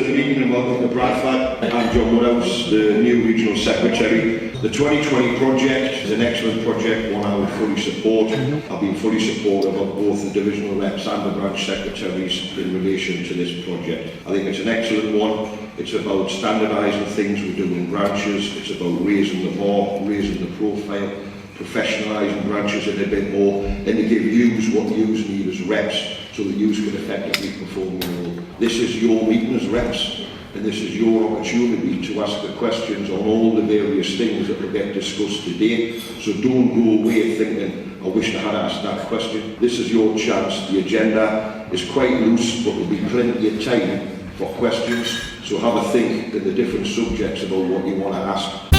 to the meeting and welcome to Bradford. I'm John Woodhouse, the new Regional Secretary. The 2020 project is an excellent project, one I would fully support. I've been fully supportive of both the divisional reps and the branch secretaries in relation to this project. I think it's an excellent one. It's about standardising things we do in branches. It's about raising the bar, raising the profile, professionalising branches a little bit more, and to give yous what yous need as reps so that yous can effectively perform your role. This is your meeting as reps, and this is your opportunity to ask the questions on all the various things that will get discussed today. So don't go away thinking, I wish I had asked that question. This is your chance. The agenda is quite loose, but there'll be plenty of time for questions. So have a think in the different subjects about what you want to ask.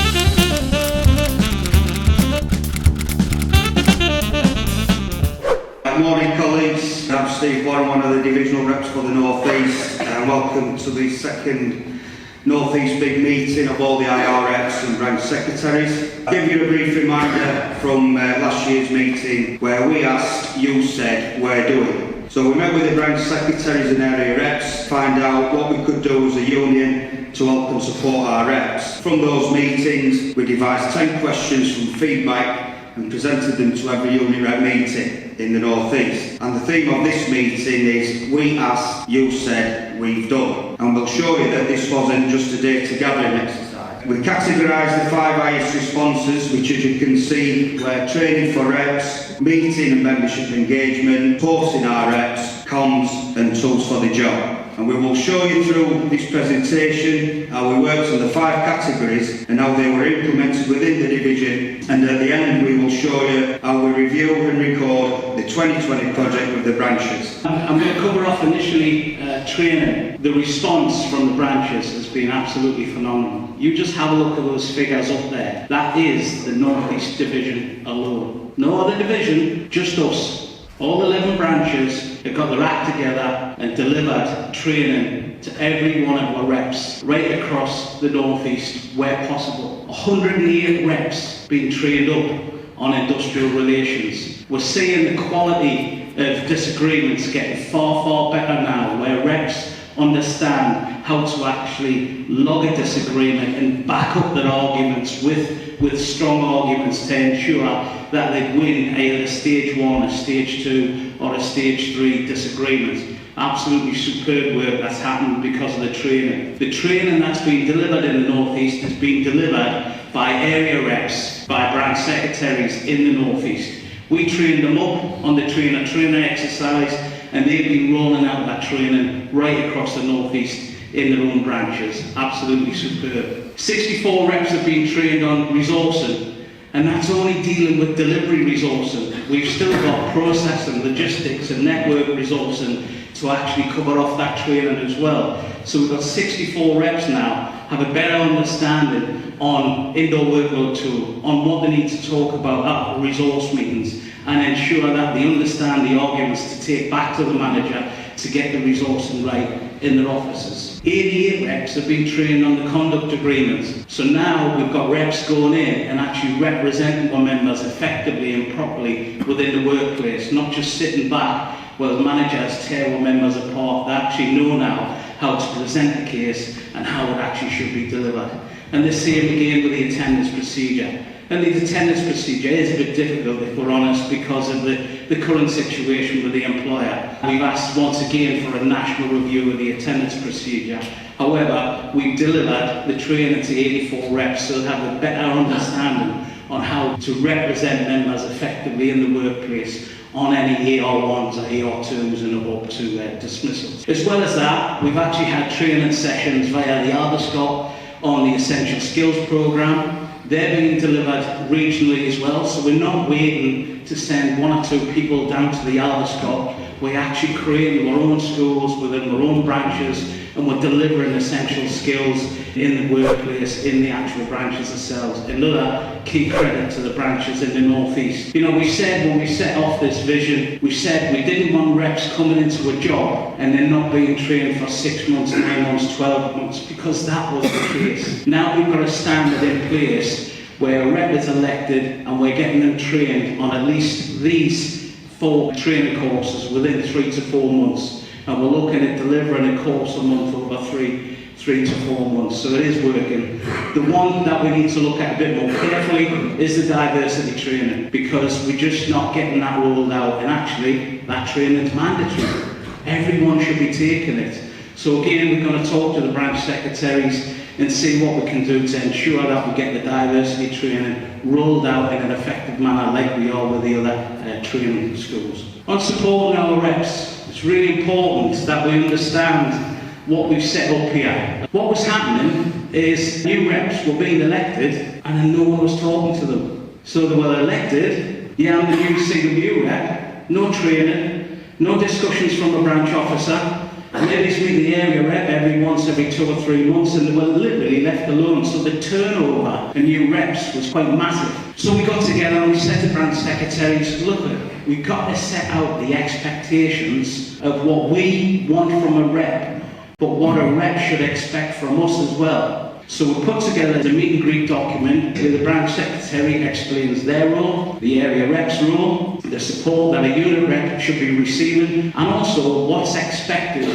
Good morning, colleagues. I'm Steve Warren, one of the divisional reps for the North East, and welcome to the second North East big meeting of all the IR reps and branch secretaries. I'll give you a brief reminder from last year's meeting where we asked, you said, we're doing. So we met with the branch secretaries and area reps, find out what we could do as a union to help and support our reps. From those meetings, we devised 10 questions from feedback and presented them to every union rep meeting in the North East. And the theme of this meeting is we asked, you said, we've done. And we'll show you that this wasn't just a data gathering exercise. We categorised the 5 highest responses, which as you can see were training for reps, meeting and membership engagement, supporting our reps, comms and tools for the job. And we will show you through this presentation how we worked on the 5 categories and how they were implemented within the division, and at the end we will show you how we review and record the 2020 project with the branches. I'm going to cover off initially training. The response from the branches has been absolutely phenomenal. You just have a look at those figures up there. That is the North East division alone. No other division, just us. All 11 branches have got their act together and delivered training to every one of our reps right across the North East where possible. 108 reps being trained up on industrial relations. We're seeing the quality of disagreements getting far better now, where reps understand how to actually log a disagreement and back up their arguments with strong arguments to ensure that they win either a stage 1, a stage 2 or a stage 3 disagreement. Absolutely superb work that's happened because of the training. The training that's been delivered in the North East has been delivered by area reps, by branch secretaries in the North East. We trained them up on the trainer exercise, and they've been rolling out that training right across the North East in their own branches. Absolutely superb. 64 reps have been trained on resourcing, and that's only dealing with delivery resourcing. We've still got processing, logistics and network resourcing to actually cover off that training as well. So we've got 64 reps now have a better understanding on indoor workload tool, on what they need to talk about at resource meetings, and ensure that they understand the arguments to take back to the manager to get the resourcing right in their offices. 88 reps have been trained on the conduct agreements. So now we've got reps going in and actually representing our members effectively and properly within the workplace, not just sitting back while managers tear our members apart. They actually know now how to present the case and how it actually should be delivered. And the same again with the attendance procedure. And the attendance procedure is a bit difficult, if we're honest, because of the current situation with the employer. We've asked once again for a national review of the attendance procedure. However, we've delivered the training to 84 reps so they have a better understanding on how to represent members effectively in the workplace on any AR1s or AR2s and up to dismissals. As well as that, we've actually had training sessions via the Arthoscope on the Essential Skills Programme. They're being delivered regionally as well, so we're not waiting to send 1 or 2 people down to the Arthoscope. We're actually creating our own schools within our own branches, and we're delivering essential skills in the workplace, in the actual branches themselves. Another key credit to the branches in the North East. You know, we said when we set off this vision, we said we didn't want reps coming into a job and then not being trained for 6 months, 9 months, 12 months, because that was the case. Now we've got a standard in place where a rep is elected and we're getting them trained on at least these 4 training courses within 3 to 4 months. and we're looking at delivering a course a month over three to 4 months, so it is working. The one that we need to look at a bit more carefully is the diversity training, because we're just not getting that rolled out, and actually that training is mandatory. Everyone should be taking it. So again, we're going to talk to the branch secretaries and see what we can do to ensure that we get the diversity training rolled out in an effective manner like we are with the other training schools. On supporting our reps, it's really important that we understand what we've set up here. What was happening is new reps were being elected and then no one was talking to them. So they were elected, yeah, I'm the new CWU rep, no training, no discussions from a branch officer. Ladies meet the area rep every 2 or 3 months, and they were literally left alone. So the turnover in new reps was quite massive. So we got together and we said to branch secretaries, look, we've got to set out the expectations of what we want from a rep, but what a rep should expect from us as well. So we put together the meet and greet document where the branch secretary explains their role, the area rep's role, the support that a unit rep should be receiving, and also what's expected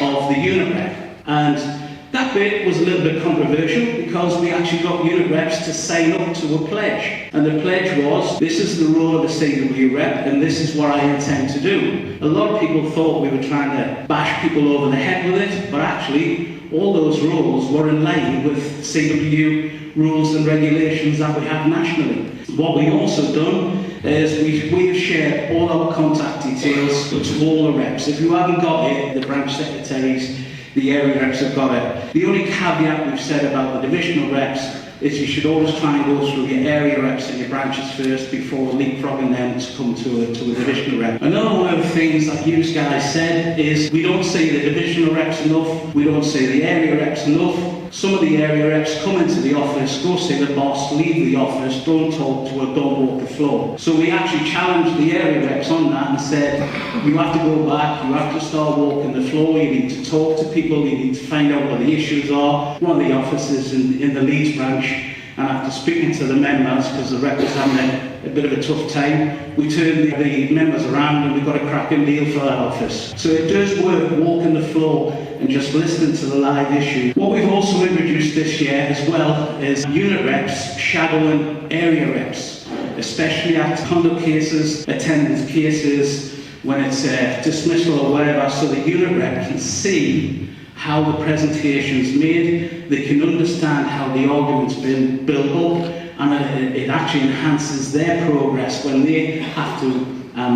of the unit rep. And that bit was a little bit controversial because we actually got unit reps to sign up to a pledge. And the pledge was, this is the role of a CWU rep and this is what I intend to do. A lot of people thought we were trying to bash people over the head with it, but actually all those roles were in line with CWU rules and regulations that we have nationally. What we've also done is we've shared all our contact details to all the reps. If you haven't got it, the branch secretaries, the area reps have got it. The only caveat we've said about the divisional reps is you should always try and go through your area reps and your branches first before leapfrogging them to come to a divisional rep. Another one of the things that you guys said is we don't see the divisional reps enough, we don't see the area reps enough. Some of the area reps come into the office, go see the boss, leave the office, don't talk to her, don't walk the floor. So we actually challenged the area reps on that and said, you have to go back, you have to start walking the floor, you need to talk to people, you need to find out what the issues are. One of the officers in the Leeds branch, and after speaking to the members, because the rep was having a bit of a tough time, we turned the members around and we got a cracking deal for that office. So it does work, walking the floor and just listening to the live issue. What we've also introduced this year as well is unit reps shadowing area reps, especially at conduct cases, attendance cases, when it's dismissal or whatever, so the unit rep can see how the presentation's made, they can understand how the argument's been built up, and it actually enhances their progress when they have to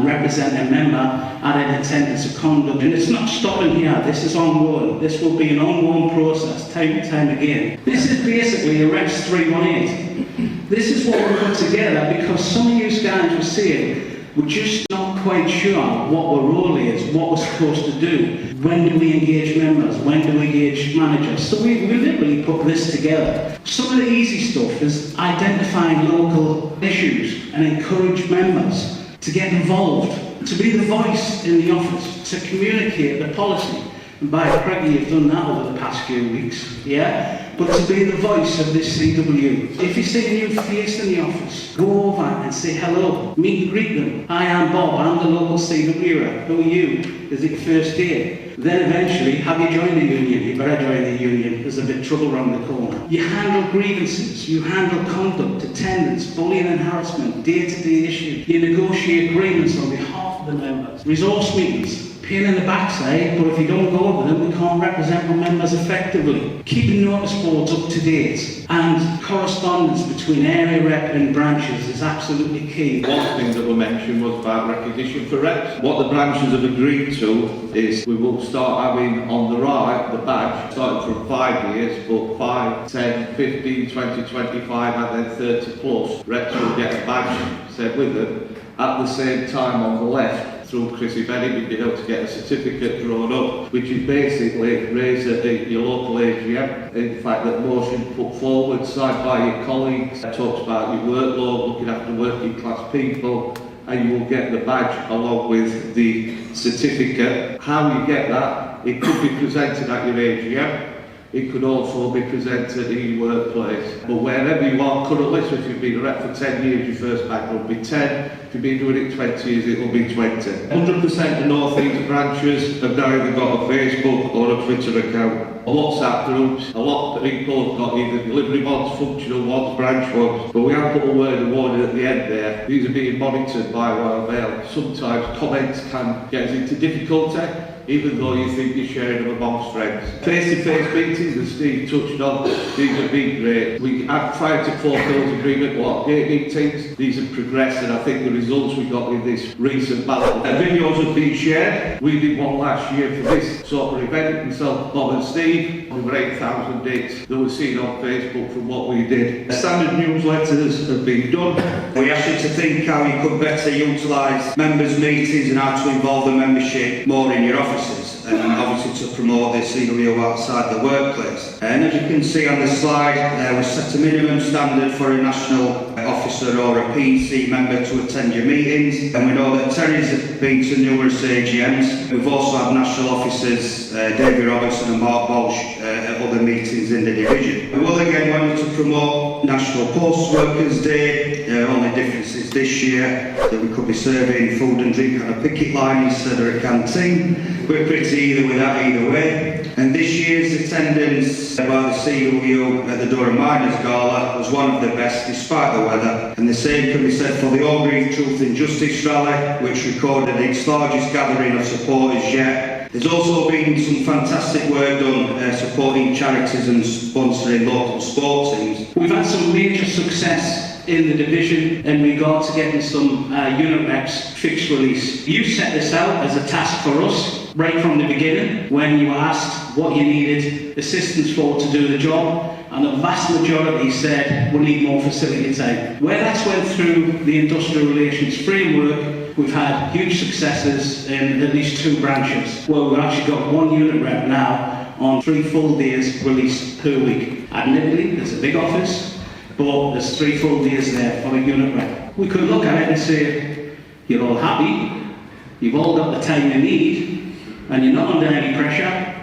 represent a member at an attendance of conduct. And it's not stopping here, this is ongoing. This will be an ongoing process, time and time again. This is basically a Reps 318. This is what we put together because some of you guys were saying, we're just not quite sure what our role is, what we're supposed to do. When do we engage members? When do we engage managers? So we literally put this together. Some of the easy stuff is identifying local issues and encourage members to get involved, to be the voice in the office, to communicate the policy. And by Craigie, you've done that over the past few weeks, yeah? But to be the voice of this CWU. If you see a new face in the office, go over and say hello, meet and greet them. Hi, I'm Bob, I'm the local CWU rep. Who are you? Is it your first day? Then eventually, have you joined the union? You better join the union, there's a bit of trouble around the corner. You handle grievances, you handle conduct, attendance, bullying and harassment, day-to-day issues. You negotiate agreements on behalf of the members. Resource meetings. Pain in the backside, but if you don't go to them, we can't represent our members effectively. Keeping notice boards up to date and correspondence between area rep and branches is absolutely key. One thing that we mentioned was about recognition for reps. What the branches have agreed to is we will start having on the right the badge, starting from 5 years, but 5, 10, 15, 20, 25 and then 30 plus. Reps will get a badge sent with them. At the same time on the left, through Chrissy Bennett, we've been able to get a certificate drawn up, which is basically raised at your local AGM. In fact, that motion put forward, signed by your colleagues, talks about your workload, looking after working class people, and you will get the badge along with the certificate. How you get that, it could be presented at your AGM. it could also be presented in your workplace. But wherever you are currently, so if you've been a rep for 10 years, your first badge will be 10. If you've been doing it 20 years, it will be 20. 100% of North East branches have now either got a Facebook or a Twitter account. WhatsApp groups, a lot of people have got either delivery ones, functional ones, branch ones, but we have put a word of warning at the end there. These are being monitored by Royal Mail. Sometimes comments can get us into difficulty, even though you think you're sharing them amongst friends. Face-to-face meetings, as Steve touched on, these have been great. We have tried to fulfil the agreement, gate meetings. These have progressed, and I think the results we got with this recent ballot. Videos have been shared. We did one last year for this sort of event, myself, Bob and Steve. Over 8,000 hits that were seen on Facebook from what we did. Standard newsletters have been done. We asked you to think how you could better utilise members' meetings and how to involve the membership more in your offices, and obviously to promote the CWU outside the workplace. And as you can see on the slide, we set a minimum standard for a national officer or a PC member to attend your meetings, and we know that Terry's have been to numerous AGMs. We've also had national officers, David Robertson and Mark Walsh, at other meetings in the division. We will again want to promote National Post Workers Day. The only difference is this year that we could be serving food and drink on a picket line instead of a canteen. We're pretty either with that either way. And this year's attendance by the CWU at the Durham Miners Gala was one of the best despite the weather. And the same can be said for the All Green Truth and Justice Rally, which recorded its largest gathering of supporters yet. There's also been some fantastic work done supporting charities and sponsoring local sports teams. We've had some major success in the division in regard to getting some unit reps fixed release. You set this out as a task for us right from the beginning when you were asked what you needed assistance for to do the job, and the vast majority said we need more facility time. Where that's went through the industrial relations framework, we've had huge successes in at least 2 branches where we've actually got 1 unit rep now on 3 full days release per week. Admittedly, there's a big office, but there's 3 full days there for a unit rep. We could look at it and say, you're all happy, you've all got the time you need, and you're not under any pressure,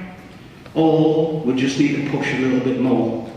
or we just need to push a little bit more.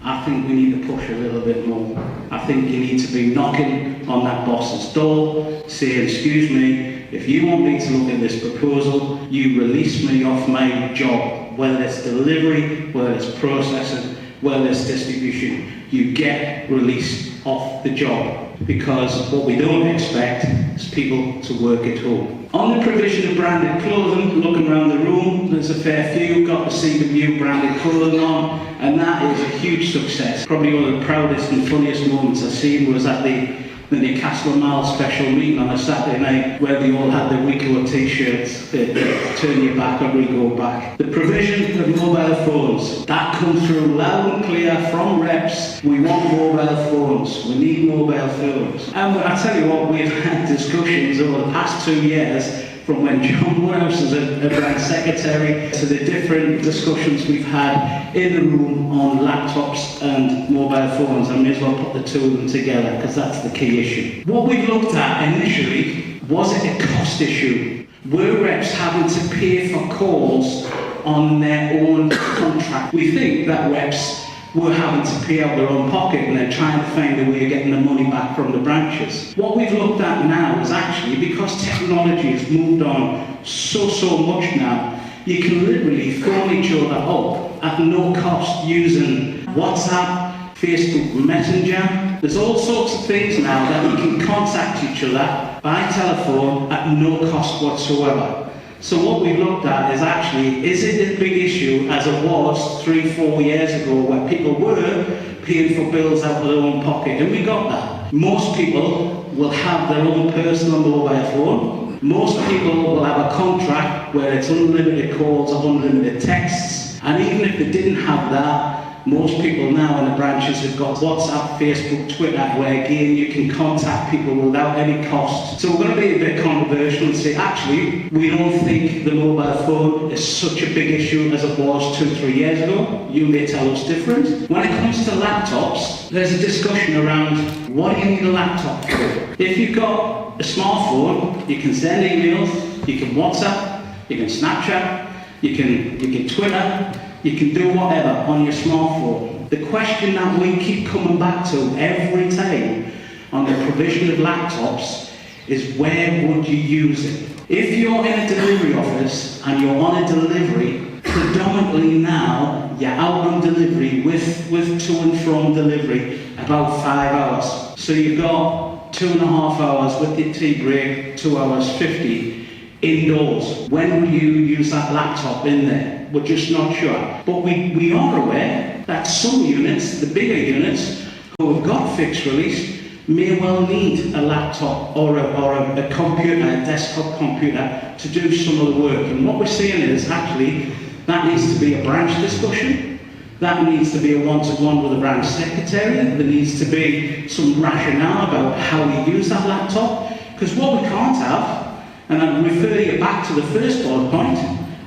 I think we need to push a little bit more. I think you need to be knocking on that boss's door, saying, excuse me, if you want me to look at this proposal, you release me off my job, whether it's delivery, whether it's processing, whether it's distribution. You get released off the job, because what we don't expect is people to work at home. On the provision of branded clothing, looking around the room, there's a fair few got the CWU branded clothing on, and that is a huge success. Probably one of the proudest and funniest moments I've seen was at the Newcastle Mall special meeting on a Saturday night, where they all had the Rico t-shirts that turn your back or Rico back. The provision of mobile phones, that comes through loud and clear from reps. We want mobile phones, we need mobile phones. And I tell you what, we've had discussions over the past 2 years, from when John Woodhouse was a branch secretary to the different discussions we've had in the room on laptops and mobile phones. I may as well put the 2 of them together, because that's the key issue. What we looked at initially, was it a cost issue? Were reps having to pay for calls on their own contract? We think that reps were having to pay out their own pocket and then trying to find a way of getting the money back from the branches. What we've looked at now is actually, because technology has moved on so much now, you can literally phone each other up at no cost using WhatsApp, Facebook Messenger. There's all sorts of things now that you can contact each other by telephone at no cost whatsoever. So what we've looked at is actually, is it a big issue as it was 3-4 years ago, where people were paying for bills out of their own pocket? And we got that. Most people will have their own personal mobile phone. Most people will have a contract where it's unlimited calls or unlimited texts. And even if they didn't have that, most people now in the branches have got WhatsApp, Facebook, Twitter, where again you can contact people without any cost. So we're going to be a bit controversial and say, actually, we don't think the mobile phone is such a big issue as it was 2-3 years ago. You may tell us different. When it comes to laptops, there's a discussion around, what do you need a laptop for? If you've got a smartphone, you can send emails, you can WhatsApp, you can Snapchat, you can Twitter, You can do whatever on your smartphone. The question that we keep coming back to every time on the provision of laptops is, where would you use it? If you're in a delivery office and you're on a delivery, predominantly now you're out on delivery with to and from delivery about 5 hours. So you've got 2.5 hours with your tea break, 2 hours 50 indoors. When will you use that laptop in there? We're just not sure. But we are aware that some units, the bigger units, who have got fixed release, may well need a laptop or a computer, a desktop computer, to do some of the work. And what we're seeing is actually that needs to be a branch discussion. That needs to be a one-to-one with a branch secretary. There needs to be some rationale about how you use that laptop. Because what we can't have, and I refer you back to the first bullet point,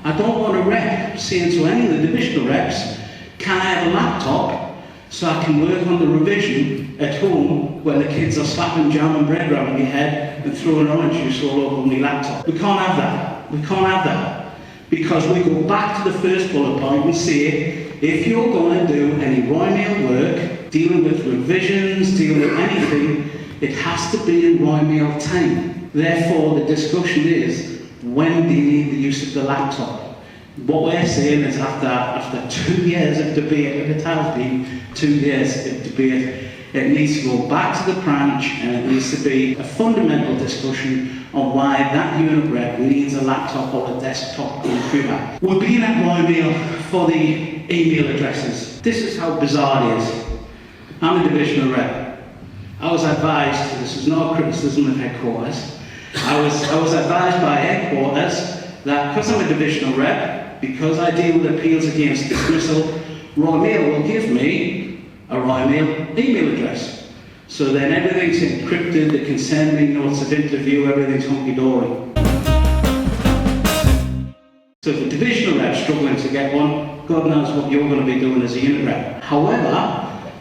I don't want a rep saying to any of the divisional reps, can I have a laptop so I can work on the revision at home where the kids are slapping jam and bread around my head and throwing orange juice all over my laptop? We can't have that. We can't have that. Because we go back to the first bullet point and say, if you're going to do any Royal Mail work, dealing with revisions, dealing with anything, it has to be in Royal Mail time. Therefore, the discussion is, when do you need the use of the laptop? What we're saying is after 2 years of debate, if it has been 2 years of debate, it needs to go back to the branch and it needs to be a fundamental discussion on why that unit rep needs a laptop or a desktop computer. We're being at Royal Mail for the email addresses. This is how bizarre it is. I'm a divisional rep. I was advised, this is not a criticism of headquarters, I was advised by headquarters that because I'm a divisional rep, because I deal with appeals against dismissal, Royal Mail will give me a Royal Mail email address. So then everything's encrypted, they can send me notes of interview, everything's hunky-dory. So if a divisional rep's struggling to get one, God knows what you're going to be doing as a unit rep. However,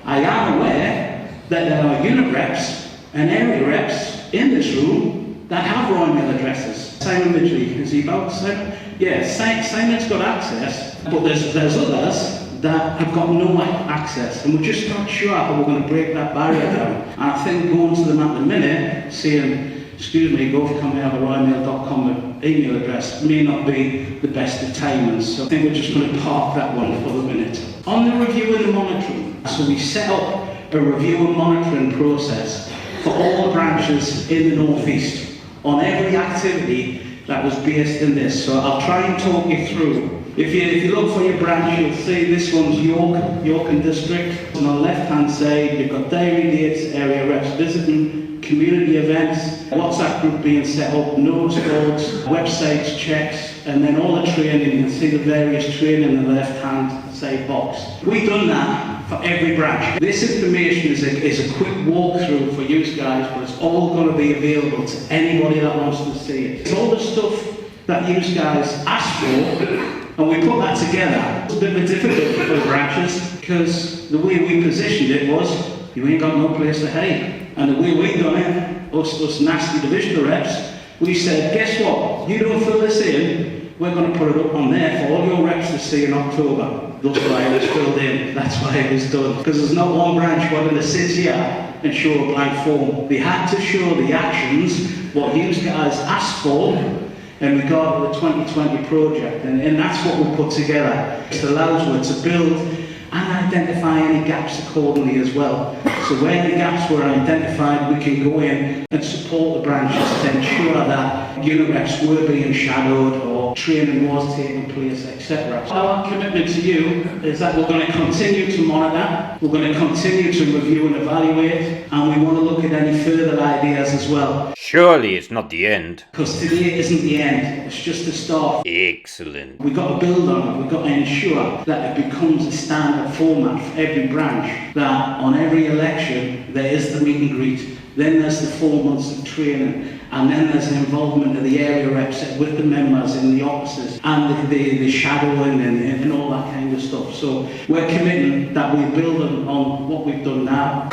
I am aware that there are unit reps and area reps in this room that have Royal Mail addresses. Simon Midgley, is he about Simon? Yeah, Simon's got access, but there's others that have got no access, and we're just not sure how we're going to break that barrier down. And I think going to them at the minute, saying, excuse me, both can we have a royalmail.com email address, may not be the best of timings. So I think we're just going to park that one for the minute. On the review and the monitoring, so we set up a review and monitoring process for all the branches in the North East on every activity that was based in this. So I'll try and talk you through. If you look for your branch, you'll see this one's York and District. On the left-hand side, you've got diary dates, area reps visiting, community events, WhatsApp group being set up, notes boards, websites, checks, and then all the training. You can see the various training in the left-hand side box. We've done that for every branch. This information is a quick walkthrough for you guys, but it's all going to be available to anybody that wants to see it. It's all the stuff that you guys asked for, and we put that together. It's a bit of a difficult for the branches, because the way we positioned it was, you ain't got no place to hide. And the way we done it, us nasty divisional reps, we said, guess what? You don't fill this in, we're going to put it up on there for all your reps to see in October. That's why it was filled in, that's why it was done. Because there's not one branch wanting to sit here and show a blank form. They had to show the actions, what you guys asked for, in regard to the 2020 project, and that's what we put together. It allows us to build and identify any gaps accordingly as well. So where the gaps were identified, we can go in and support the branches to ensure that unit reps were being shadowed or training was taking place, etc. Our commitment to you is that we're going to continue to monitor, we're going to continue to review and evaluate, and we want to look at any further ideas as well. Surely it's not the end. Because today isn't the end, it's just the start. Excellent. We've got to build on it, we've got to ensure that it becomes a standard format for every branch, that on every election there is the meet and greet, then there's the 4 months of training, and then there's the involvement of the area reps with the members in the offices, and the shadowing and all that kind of stuff. So we're committing that we build on what we've done now.